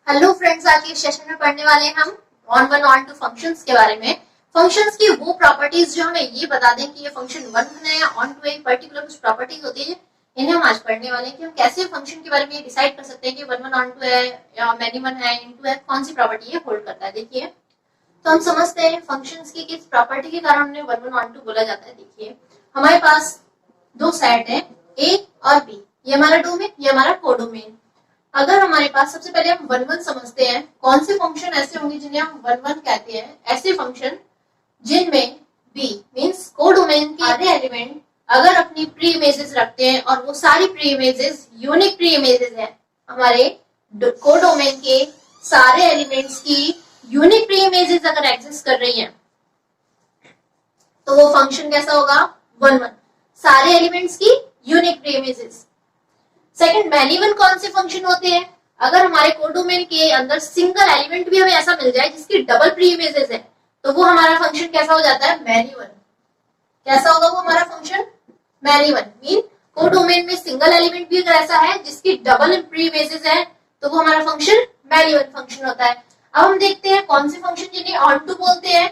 Hello friends, आज के session में पढ़ने वाले हैं हम on one onto functions के बारे में। फंक्शंस की वो प्रॉपर्टीज जो हमें ये बता दें कि ये फंक्शन वन है या ऑन टू एक पर्टिकुलर कुछ प्रॉपर्टीज होती है, इन्हें हम आज पढ़ने वाले हैं कि हम कैसे फंक्शन के बारे में डिसाइड कर सकते हैं कि वन वन ऑन टू है या मैनी वन है, इनटू है, कौन सी प्रॉपर्टी ये होल्ड करता है। देखिए, तो हम समझते हैं फंक्शंस की किस प्रॉपर्टी के कारण उन्हें वन वन ऑन टू बोला जाता है। देखिए, हमारे पास दो सेट है, ए और बी। ये हमारा डोमेन, ये हमारा कोडोमेन। अगर हमारे पास, सबसे पहले हम वन वन समझते हैं, कौन से फंक्शन ऐसे होंगे जिन्हें हम वन वन कहते हैं। ऐसे फंक्शन जिनमें बी मींस कोडोमेन के सारे एलिमेंट अगर अपनी प्री इमेजेस रखते हैं और वो सारी pre images unique pre images है, हमारे कोडोमेन के सारे एलिमेंट्स की यूनिक प्री इमेजेस अगर एग्जिस्ट कर रही हैं, तो वो फंक्शन कैसा होगा? वन वन, सारे एलिमेंट्स की unique pre images. Second, many one कौन से फंक्शन होते हैं? अगर हमारे कोडोमेन के अंदर सिंगल एलिमेंट भी हमें ऐसा मिल जाए जिसकी डबल प्री इमेजेस है, तो वो हमारा फंक्शन कैसा हो जाता है? Many one. कैसा होगा वो हमारा function? Many one. Mean codomain में सिंगल एलिमेंट भी अगर ऐसा है जिसकी डबल प्री इमेजेस है, तो वो हमारा फंक्शन मैनी वन फंक्शन होता है। अब हम देखते हैं कौन से फंक्शन जिन्हें ऑन टू बोलते हैं।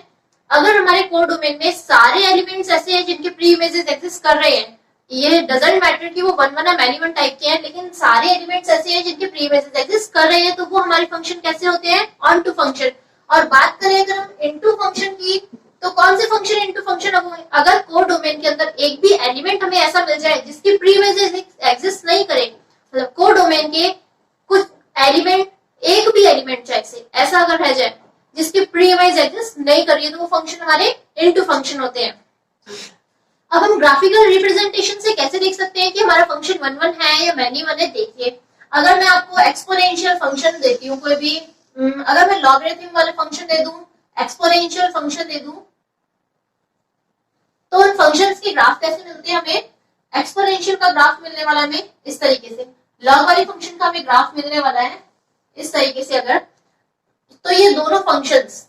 अगर हमारे कोडोमेन में सारे एलिमेंट्स ऐसे हैं जिनके प्री इमेजेस एग्जिस्ट कर रहे हैं, ये डजंट मैटर कि वो वन वन या मैनी वन टाइप के हैं, लेकिन सारे एलिमेंट्स ऐसे हैं जिनके प्री इमेजेस एग्जिस्ट कर रहे हैं, तो वो हमारे फंक्शन कैसे होते हैं? Onto function. और बात करें अगर हम इनटू फंक्शन की, तो कौन से फंक्शन इनटू फंक्शन? अगर कोडोमेन के अंदर एक भी एलिमेंट हमें ऐसा मिल जाए जिसकी प्री इमेजेस एग्जिस्ट नहीं करे, मतलब कोडोमेन के कुछ एलिमेंट, एक भी एलिमेंट चाहे से ऐसा अगर रह जाए जिसकी प्री इमेज एग्जिस्ट नहीं कर रही है, तो वो फंक्शन हमारे इनटू फंक्शन होते हैं। अब हम ग्राफिकल रिप्रेजेंटेशन से कैसे देख सकते हैं कि हमारा फंक्शन वन वन है या मैनी वन है? देखिए, अगर मैं आपको एक्सपोनेंशियल फंक्शन देती हूँ, कोई भी अगर मैं लॉगरिथम वाले फंक्शन दे दूं, एक्सपोनेंशियल फंक्शन दे दूं, तो उन फंक्शंस के ग्राफ कैसे मिलते हैं हमें? एक्सपोनेंशियल का ग्राफ मिलने वाला हमें इस तरीके से, लॉग वाले फंक्शन का हमें ग्राफ मिलने वाला है इस तरीके से। अगर तो ये दोनों फंक्शंस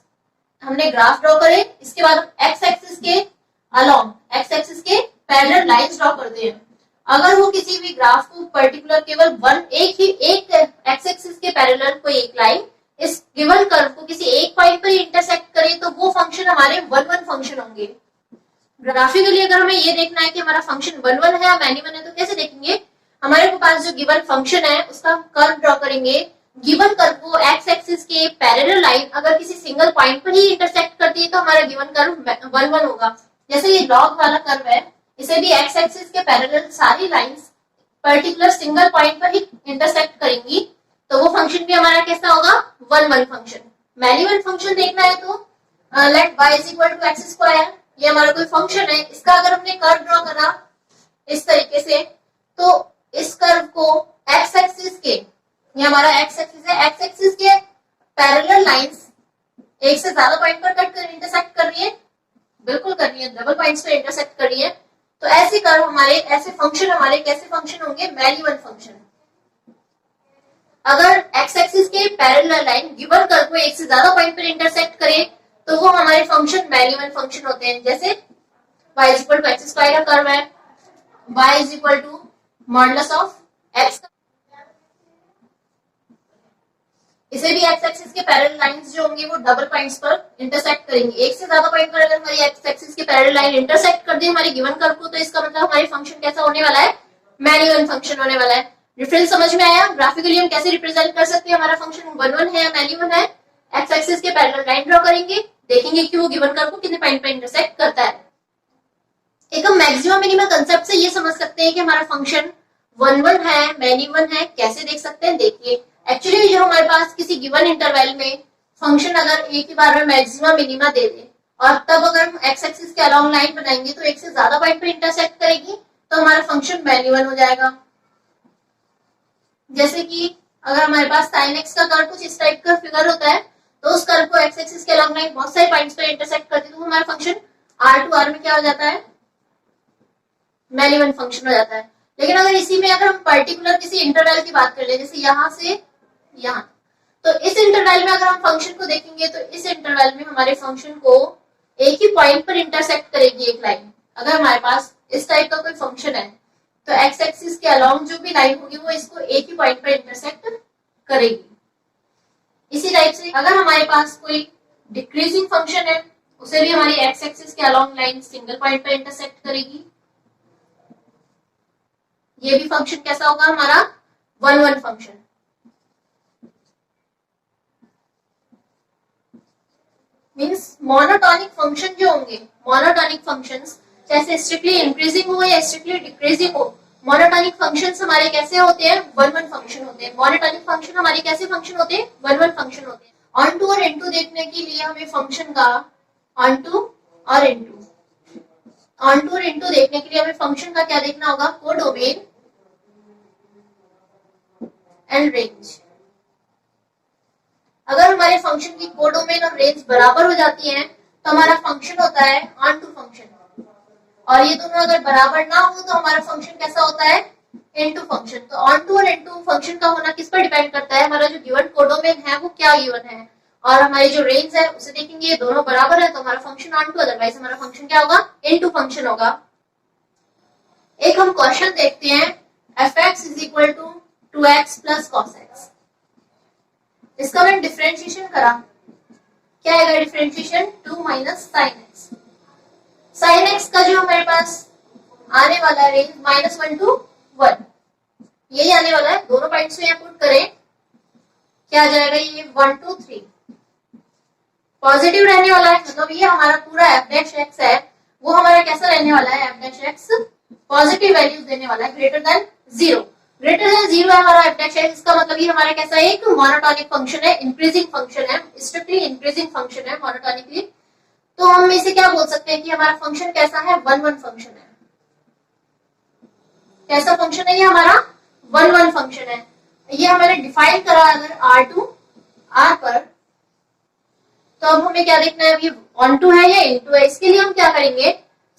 हमने ग्राफ ड्रॉ करे, इसके बाद हम एक्स एक्सिस के अलोंग एक्स एक्सिस के पैरेलल लाइंस ड्रॉ करते हैं। अगर वो किसी भी ग्राफ को पर्टिकुलर केवल एक एक्स एक्सिस के पैरेलल कोई एक लाइन इस गिवन कर्व को किसी एक पॉइंट पर इंटरसेक्ट करे, तो वो फंक्शन हमारे वन वन फंक्शन होंगे। ग्राफिकली अगर हमें ये देखना है कि हमारा फंक्शन वन वन है या मैनी वन है, तो कैसे देखेंगे? हमारे पास जो गिवन फंक्शन है उसका कर्व ड्रॉ करेंगे। गिवन कर्व को एक्स एक्सिस के पैरेलल लाइन अगर किसी सिंगल पॉइंट पर ही इंटरसेक्ट करती है, तो हमारा गिवन कर्व वन वन होगा। जैसे ये लॉग वाला कर्व है, इसे भी एक्स एक्सिस के पैरेलल सारी लाइंस पर्टिकुलर सिंगल पॉइंट पर ही इंटरसेक्ट करेंगी, तो वो फंक्शन भी हमारा कैसा होगा? One one function. Many one function देखना है तो let y is equal to x square, ये हमारा कोई फंक्शन है, इसका अगर हमने कर्व ड्रॉ करा इस तरीके से, तो इस कर्व को एक्स एक्सिस के, ये हमारा एक्स एक्सिस है, एक्स एक्सिस के पैरेलल लाइंस एक से ज्यादा पॉइंट पर कट कर इंटरसेक्ट कर रही है, बिल्कुल कर रही है, डबल पॉइंट्स पे इंटरसेक्ट कर रही है, तो ऐसे कर्व हमारे, ऐसे फंक्शन हमारे कैसे फंक्शन होंगे? Many one function. अगर एक्स एक्सिस के पैरेलल लाइन गिवन कर्व को एक से ज्यादा पॉइंट पर इंटरसेक्ट करे, तो वो हमारे फंक्शन मैनी वन फंक्शन होते हैं। जैसे y is equal to x square का कर्व है, y is equal to modulus of x, इसे भी एक्स एक्सिस के पैरेलल लाइंस जो होंगी वो डबल पॉइंट्स पर इंटरसेक्ट करेंगे। एक से ज्यादा पॉइंट पर अगर हमारी एक्स एक्सिस के पैरेलल लाइन इंटरसेक्ट कर दी हमारे गिवन कर्व को, तो इसका मतलब हमारे फंक्शन कैसा होने वाला है? मैनी वन फंक्शन होने वाला है। डिफरेंस समझ में आया? ग्राफिकली हम कैसे रिप्रेजेंट कर सकते हैं हमारा फंक्शन वन वन है या मैनी वन है? एक्स एक्सिस के पैरेलल लाइन ड्रॉ करेंगे, देखेंगे कि वो गिवन कर्व को कितने पॉइंट पर इंटरसेक्ट करता है। एक हम मैक्सिमम मिनिमम कंसेप्ट से ये समझ सकते हैं कि हमारा फंक्शन वन वन है, मैनी वन है। कैसे देख सकते हैं? देखिए, एक्चुअली जो हमारे पास किसी गिवन इंटरवल में फंक्शन अगर एक ही बार में मैक्सिमम मिनिमा दे दे, और तब अगर हम एक्स एक्सिस के अलोंग लाइन बनाएंगे तो एक से ज्यादा पॉइंट पर इंटरसेक्ट करेगी, तो हमारा फंक्शन मैनी वन हो जाएगा। जैसे कि अगर हमारे पास साइन एक्स का कर्व कुछ इस टाइप का फिगर होता है, तो उस कर्व को एक्स एक्सिस के अलोंग लाइन बहुत सारे पॉइंट्स पर इंटरसेक्ट करती है, तो हमारा फंक्शन आर टू आर में क्या हो जाता है? मैनी वन फंक्शन हो जाता है। लेकिन अगर इसी में अगर हम पर्टिकुलर किसी इंटरवल की बात कर ले, जैसे यहाँ से यहाँ, तो इस इंटरवल में अगर हम फंक्शन को देखेंगे, तो इस इंटरवल में हमारे फंक्शन को एक ही पॉइंट पर इंटरसेक्ट करेगी एक लाइन। अगर हमारे पास इस टाइप का कोई फंक्शन है, तो एक्स एक्सिस के अलोंग जो भी लाइन होगी वो इसको एक ही पॉइंट पर इंटरसेक्ट करेगी। इसी टाइप से अगर हमारे पास कोई डिक्रीजिंग फंक्शन है, उसे भी हमारी एक्स एक्सिस के अलोंग लाइन सिंगल पॉइंट पे इंटरसेक्ट करेगी। ये भी फंक्शन कैसा होगा हमारा 1-1 फंक्शन। मींस मोनोटोनिक फंक्शन जो होंगे, मोनोटोनिक फंक्शंस जैसे स्ट्रिक्टली इंक्रीजिंग हो या स्ट्रिक्टली डिक्रीजिंग हो, मोनोटोनिक फंक्शंस हमारे कैसे होते हैं 1-1 फंक्शन होते हैं। मोनोटोनिक फंक्शन हमारे कैसे फंक्शन होते हैं 1-1 फंक्शन होते हैं। ऑन टू और इनटू देखने के लिए हमें फंक्शन का ऑन टू और इनटू, ऑन टू और इनटू देखने के लिए हमें फंक्शन का क्या देखना होगा, कोडोमेन एंड रेंज। अगर हमारे फंक्शन की कोडोमेन और रेंज बराबर हो जाती है तो हमारा फंक्शन होता है ऑन टू फंक्शन, और ये दोनों अगर बराबर ना हो तो हमारा फंक्शन कैसा होता है इनटू फंक्शन। तो ऑन टू और इनटू फंक्शन का होना किस पर डिपेंड करता है, हमारा जो गिवन कोडोमेन है वो क्या गिवन है, और हमारी जो रेंज है उसे देखेंगे, ये दोनों बराबर है तो हमारा फंक्शन ऑन टू, अदरवाइज हमारा फंक्शन क्या होगा इनटू फंक्शन होगा। एक हम क्वेश्चन देखते हैं, fx is equal to 2x plus cos x. इसका मैंने डिफरेंशिएशन करा, क्या आएगा differentiation 2 minus sine x. Sine x का जो हमारे पास आने वाला रेंज -1 to 1, यही आने वाला है। दोनों पॉइंट्स को यहाँ पुट करें, क्या आ जाएगा, ये 1 to 3 पॉजिटिव रहने वाला है, मतलब ये हमारा पूरा एफ डैश एक्स है वो हमारा कैसा रहने वाला है, F dash x positive values देने वाला है, ग्रेटर देन 0। ग्रेटर देन 0 है हमारा एफ डैश एक्स, इसका मतलब ये हमारा कैसा है, एक मोनोटोनिक फंक्शन है, इंक्रीजिंग फंक्शन है, स्ट्रिक्टली इंक्रीजिंग फंक्शन है मोनोटोनिकली। तो हम इसे क्या बोल सकते हैं कि हमारा फंक्शन कैसा है 1-1 फंक्शन है। कैसा फंक्शन है ये हमारा 1-1 फंक्शन है। ये हमारे डिफाइन करा अगर R2 R पर, तो अब हमें क्या देखना है, ये ऑन टू है या इनटू है। इसके लिए हम क्या करेंगे,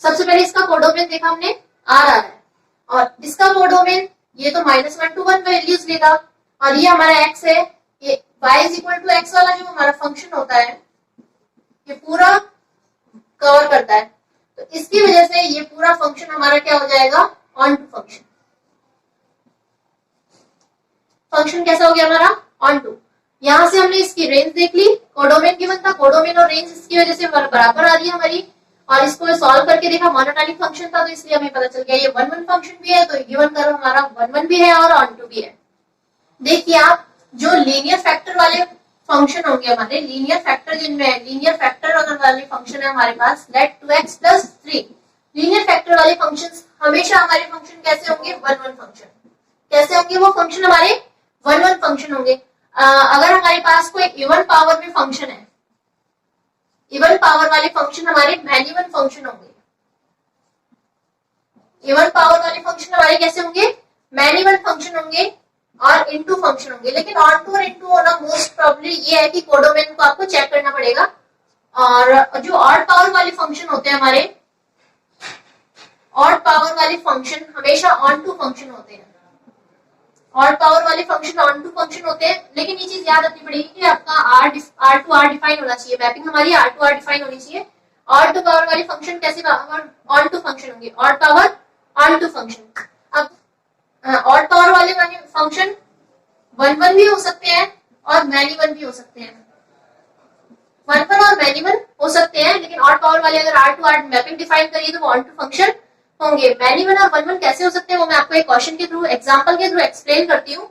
सबसे पहले इसका कोडोमेन देखा हमने R आ है, और इसका कोडोमेन ये तो -1 to 1 वैल्यूज लेगा, और ये हमारा x है, ये y is equal to x वाला जो हमारा फंक्शन होता है ये पूरा कवर करता है। तो इसकी वजह से ये पूरा फंक्शन हमारा क्या हो जाएगा ऑन टू फंक्शन। फंक्शन कैसा हो गया हमारा ऑन टू। यहां से हमने इसकी रेंज देख ली, कोडोमेन गिवन था, कोडोमेन और रेंज इसकी वजह से बराबर आ रही है हमारी, और इसको सॉल्व करके देखा मोनोटोनिक फंक्शन था, तो इसलिए हमें पता चल गया ये 1-1 फंक्शन भी है, तो गिवन कर्व हमारा 1-1 भी है और ऑन टू भी है। देखिए आप, जो लीनियर फैक्टर वाले फंक्शन होंगे हमारे, लीनियर फैक्टर जिनमें है, लीनियर फैक्टर अगर वाले फंक्शन है हमारे पास, let 2x plus 3, linear factor वाले फंक्शंस हमेशा हमारे फंक्शन कैसे होंगे 1-1 फंक्शन। कैसे होंगे वो फंक्शन हमारे 1-1 फंक्शन होंगे। अगर हमारे पास कोई इवन पावर में फंक्शन है, इवन पावर वाले फंक्शन हमारे मैनी वन फंक्शन होंगे। इवन पावर वाले फंक्शन हमारे कैसे होंगे मैनी वन फंक्शन होंगे और इनटू फंक्शन होंगे। लेकिन ऑन टू और इनटू होना मोस्ट प्रोबेबली ये है कि कोडोमेन को आपको चेक करना पड़ेगा। और जो ऑड पावर वाले फंक्शन होते हैं हमारे, ऑड पावर वाले फंक्शन हमेशा ऑन टू फंक्शन होते हैं। ऑड पावर वाले फंक्शन ऑन टू फंक्शन होते हैं, लेकिन ये चीज याद रखनी पड़ेगी कि आपका आर टू आर डिफाइन होना चाहिए, मैपिंग हमारी आर टू आर डिफाइन होनी चाहिए। ऑड टू पावर वाले फंक्शन कैसे ऑन टू फंक्शन होंगे, odd power onto function. अब ऑड पावर वाले फंक्शन 1-1 भी हो सकते हैं और मैनी वन भी हो सकते हैं। 1-1 और मैनी वन हो सकते हैं, लेकिन ऑड पावर वाले अगर R to R mapping define करिए तो वो ऑन टू फंक्शन होंगे। मैनी वन और 1-1 कैसे हो सकते हैं वो मैं आपको एक क्वेश्चन के थ्रू, एग्जांपल के थ्रू एक्सप्लेन करती हूँ।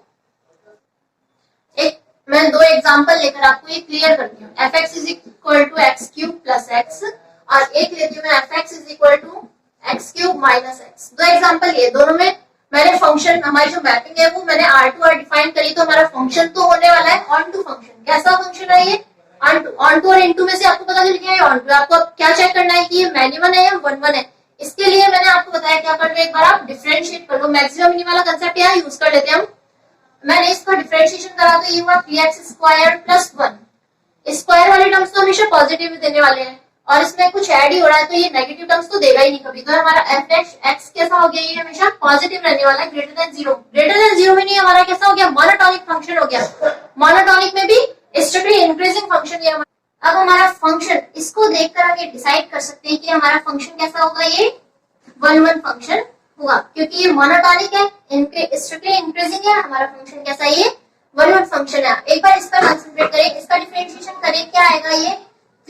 मैं 2 एग्जांपल लेकर आपको ये क्लियर करती हूँ। fx is equal to x cube plus x, और एक लेती हूँ मैं fx is equal to x cube minus x. 2 example ये, दोनों में मैंने फंक्शन, हमारी जो मैपिंग है वो मैंने आर टू आर डिफाइन करी, तो हमारा फंक्शन तो होने वाला है ऑन टू फंक्शन। कैसा फंक्शन है ये ऑन टू और इनटू में से आपको पता चल गया है ऑन टू। आपको क्या चेक करना है कि ये मैनी वन है या 1-1 है। इसके लिए मैंने आपको बताया क्या कर लो, एक बार आप डिफरेंशिएट कर लो। मैक्सिमम मिनिमम वाला कंसेप्ट यहाँ यूज कर लेते हैं हम। मैंने इसका डिफरेंशिएशन करा तो ये हुआ 3x स्क्वायर प्लस 1। स्क्वायर वाले टर्म्स तो हमेशा पॉजिटिव देने वाले हैं, और इसमें कुछ ऐड ही हो रहा है तो ये नेगेटिव टर्म्स तो देगा ही नहीं कभी। तो हमारा एफ डैश एक्स कैसा हो गया, ये हमेशा पॉजिटिव रहने वाला है, ग्रेटर देन 0। ग्रेटर देन 0 में नहीं, हमारा कैसा हो गया मोनोटोनिक फंक्शन हो गया। मोनोटोनिक में भी स्ट्रिक्टली इंक्रीजिंग फंक्शन है। अब हमारा फंक्शन, इसको देखकर हम ये डिसाइड कर सकते हैं कि हमारा फंक्शन कैसा होगा, ये 1-1 फंक्शन होगा, क्योंकि ये मोनोटोनिक है, इनके स्ट्रिक्टली इंक्रीजिंग है। हमारा फंक्शन कैसा है, ये 1 फंक्शन है। एक बार इस पर कंसंट्रेट करें, इसका डिफरेंशिएशन करें, क्या आएगा ये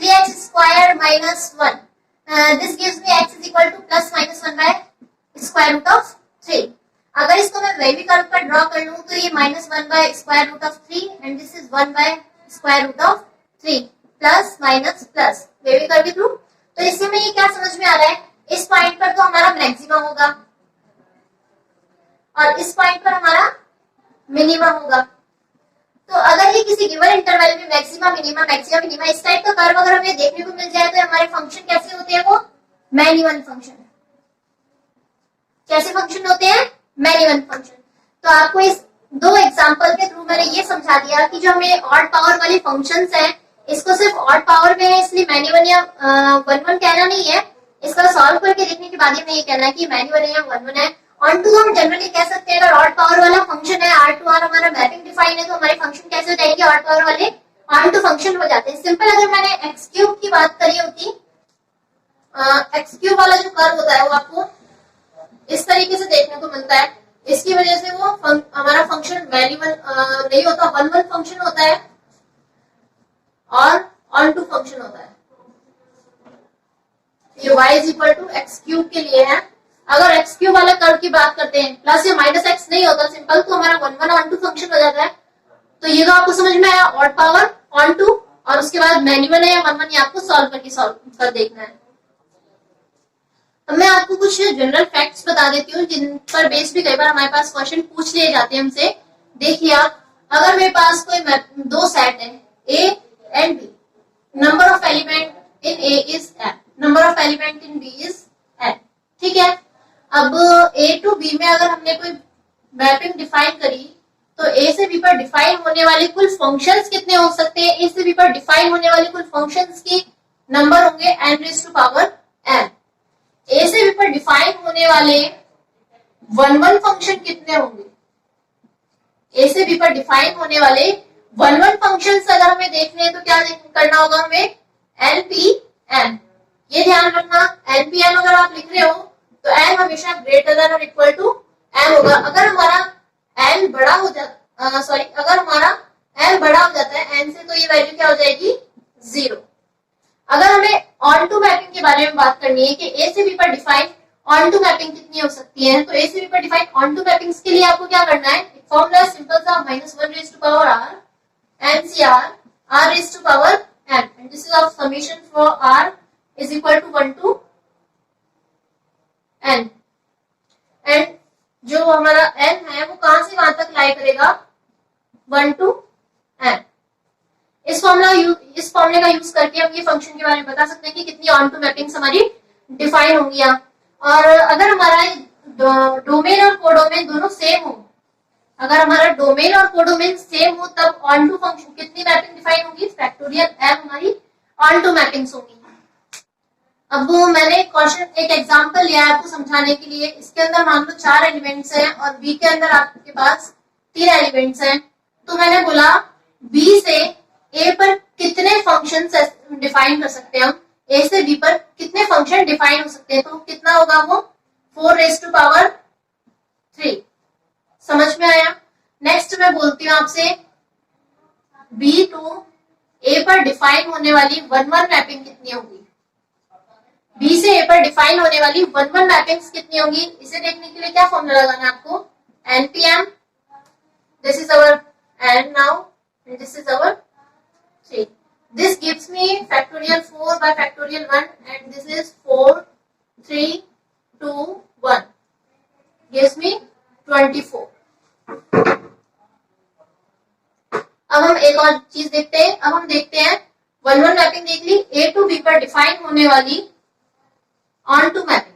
3x square minus 1, this gives me x is equal to plus minus 1 by square root of 3। अगर इसको मैं वेवी कर्व पर ड्रॉ कर लूं तो ये minus 1 by square root of 3 and this is 1 by square root of 3, plus minus plus wavy curve के थ्रू। तो इससे में ये क्या समझ में आ रहा है, इस पॉइंट पर तो हमारा मैक्सिमम होगा और इस पॉइंट पर हमारा मिनिमम होगा। तो अगर ये किसी गिवन इंटरवल में मैक्सिमा मिनिमा इस टाइप का कर्व अगर हमें देखने को मिल जाए तो हमारे फंक्शन कैसे होते हैं, वो मैनी वन फंक्शन। कैसे फंक्शन होते हैं, मैनी वन फंक्शन। तो आपको इस दो एग्जांपल के थ्रू मैंने ये समझा दिया कि जो हमें ऑड पावर वाले फंक्शंस हैं, इसको सिर्फ ऑड पावर में है इसलिए मैनी वन या वन वन कहना नहीं है, इसका सॉल्व करके देखने के बाद हमें ये कहना है कि मैनी वन है या वन वन है। ऑन टू हम जनरली कह सकते हैं अगर ऑड पावर वाला फंक्शन है, आर टू आर हमारा मैपिंग डिफाइन है, तो हमारे फंक्शन कैसे हो जाएंगे, ऑड पावर वाले ऑन टू फंक्शन हो जाते हैं। सिंपल अगर मैंने एक्स क्यूब की बात करी होती, एक्स क्यूब वाला जो कर्व होता है वो आपको इस तरीके से देखने को मिलता है, इसकी वजह से वो हमारा फंक्शन मैनी वन नहीं होता, वन वन फंक्शन होता है और ऑन टू फंक्शन होता है। ये y is equal to x cube के लिए है। अगर एक्स क्यूब वाला कर्व की बात करते हैं, प्लस या माइनस एक्स नहीं होता सिंपल, तो हमारा one one onto function हो जाता है। तो ये तो आपको समझ में आया, ऑड पावर ऑन टू, और उसके बाद मैनी वन है या वन वन, ये आपको सॉल्व कर देखना है। अब मैं आपको कुछ जनरल फैक्ट्स बता देती हूँ जिन पर बेस भी कई बार हमारे पास क्वेश्चन पूछ लिए जाते हैं हमसे। देखिए आप, अगर मेरे पास कोई दो सेट है A and B, number of element in A is N, number of element in B is N, ठीक है। अब ए टू बी में अगर हमने कोई मैपिंग डिफाइन करी तो ए से बी पर डिफाइन होने वाले कुल फंक्शंस कितने हो सकते हैं, ए से बी पर डिफाइन होने वाले कुल फंक्शंस की नंबर होंगे n raise to power n। A से बी पर डिफाइन होने वाले वन वन फंक्शन कितने होंगे, ए से बी पर डिफाइन होने वाले वन वन फंक्शन अगर हमें देखने हैं तो क्या करना होगा हमें, npn। ये ध्यान रखना, npn अगर आप लिख रहे हो तो n हमेशा ग्रेटर देन और इक्वल टू m होगा। अगर हमारा n बड़ा हो जाता अगर हमारा n बड़ा हो जाता है n से, तो ये वैल्यू क्या हो जाएगी, 0। अगर हमें ऑन टू मैपिंग के बारे में बात करनी है कि ए से बी पर डिफाइन ऑन टू मैपिंग कितनी हो सकती है, तो ए से बी पर डिफाइन ऑन टू मैपिंग्स के लिए आपको क्या करना है, फॉर्मूला सिंपल सा, minus 1 raise to power r NCR r raise to power n, and this is of summation for r is equal to 1 to n। And जो हमारा n है वो कहां से कहां तक लाई करेगा, 1 टू n। इस फॉर्मूले का यूज करके हम ये फंक्शन के बारे में बता सकते हैं कि कितनी ऑन टू मैपिंग्स हमारी डिफाइन होंगी। और अगर हमारा डोमेन और कोडोमेन दोनों सेम हो, अगर हमारा डोमेन और कोडोमेन सेम हो तब ऑन टू फंक्शन कितनी मैपिंग डिफाइन होगी, फैक्टोरियल m हमारी ऑन टू मैपिंग्स होंगी। अब मैंने क्वेश्चन एक एग्जांपल लिया है आपको समझाने के लिए। इसके अंदर मान लो 4 एलिमेंट्स हैं और बी के अंदर आपके पास 3 एलिमेंट्स हैं। तो मैंने बोला बी से ए पर कितने फंक्शन डिफाइन कर सकते हैं हम, ए से बी पर कितने फंक्शन डिफाइन हो सकते हैं, तो कितना होगा वो 4 रेज़ टू पावर 3। समझ में आया। नेक्स्ट मैं बोलती हूँ आपसे, बी टू ए पर डिफाइन होने वाली वन वन मैपिंग कितनी होगी, बी से ए पर डिफाइन होने वाली वन वन मैपिंग्स कितनी होगी। इसे देखने के लिए क्या फॉर्मूला लगाना है आपको, npm, this is our n now and this is our 3। This gives me factorial 4 by factorial 1 and this is 4, 3, 2, 1 gives me 24। अब हम एक और चीज देखते हैं। अब हम देखते हैं वन वन मैपिंग देख ली, ए टू बी पर डिफाइन होने वाली onto mapping,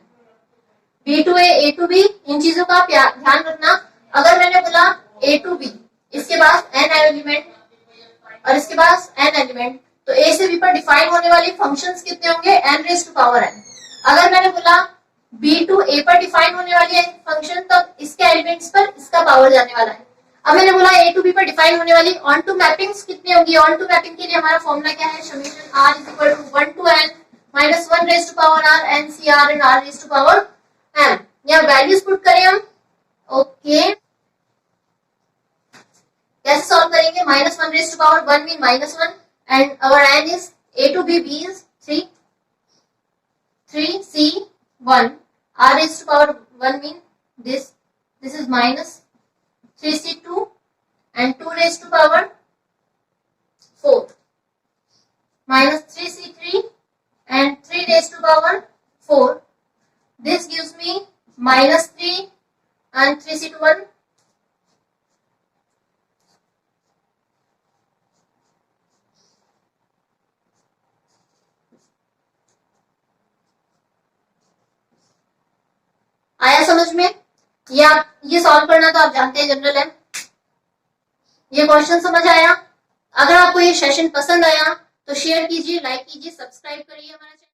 B to A to B, इन चीजों का ध्यान रखना। अगर मैंने बोला ए टू बी, इसके पास n एलिमेंट और इसके पास n एलिमेंट, तो ए से बी पर डिफाइन होने वाली फंक्शंस कितने होंगे, n raise to power n। अगर मैंने बोला बी टू ए पर डिफाइन होने वाली फंक्शन, तब इसके एलिमेंट्स पर इसका पावर जाने वाला है। अब मैंने बोला ए टू बी पर डिफाइन होने वाली ऑन टू मैपिंग्स कितनी होंगी, ऑन टू मैपिंग के लिए हमारा फॉर्मूला क्या है, summation r is equal to 1 to n minus 1 raise to power r NCR and r raise to power m। यहाँ वैल्यूज पुट करें हम, ओके। कैसे सॉल्व करेंगे? -1 raised to power 1 mean -1 and our n is a to b, b is 3, 3c 1, r raised to power 1 mean this is minus 3c2 and 2 raised to power 4 minus 3c3 and 3 raised to power 4. This gives me -3 and 3c2 1. आया समझ में? ये solve करना तो आप जानते हैं, general है। ये क्वेश्चन समझ आया? अगर आपको ये सेशन पसंद आया तो शेयर कीजिए, लाइक कीजिए, सब्सक्राइब करिए हमारा चैनल।